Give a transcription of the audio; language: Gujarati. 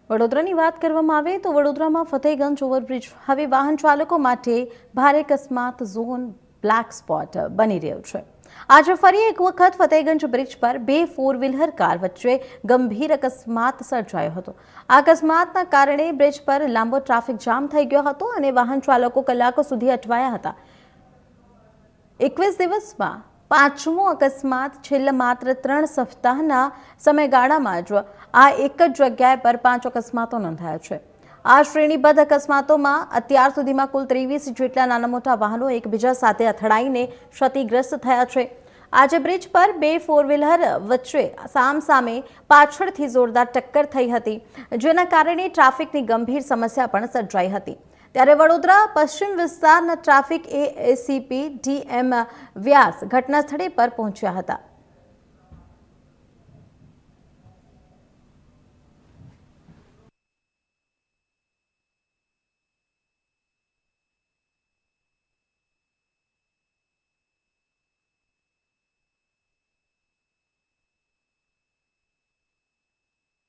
વડોદરાની વાત કરવામાં આવે તો વડોદરામાં ફતેહગંજ ઓવરબ્રિજ હવે વાહન ચાલકો માટે ભારે અકસ્માત ઝોન બ્લેક સ્પોટ બની રહ્યો છે। આજે ફરી એક વખત ફતેહગંજ બ્રિજ પર બે ફોર વ્હીલર કાર વચ્ચે ગંભીર અકસ્માત સર્જાયો હતો। આ અકસ્માતના કારણે બ્રિજ પર લાંબો ટ્રાફિક જામ થઈ ગયો હતો અને વાહન ચાલકો કલાકો સુધી અટવાયા હતા। 21 દિવસમાં પાંચમો અકસ્માત છેલ્લા માત્ર 3 સપ્તાહના સમયગાળામાં જ આ એક જ જગ્યાએ પર 5 અકસ્માતો નોંધાયા છે। આ શ્રેણીબદ્ધ અકસ્માતોમાં અત્યાર સુધીમાં કુલ 23 જેટલા નાના મોટા વાહનો એકબીજા સાથે અથડાઈને ક્ષતિગ્રસ્ત થયા છે। આજે બ્રિજ પર બે ફોર વ્હીલર વચ્ચે સામસામે પાછળથી જોરદાર ટક્કર થઈ હતી, જેના કારણે ટ્રાફિકની ગંભીર સમસ્યા પણ સર્જાઈ હતી। ત્યારે વડોદરા પશ્ચિમ વિસ્તારના ટ્રાફિક એસીપી ડીએમ વ્યાસ ઘટના સ્થળે પર પહોંચ્યા હતા।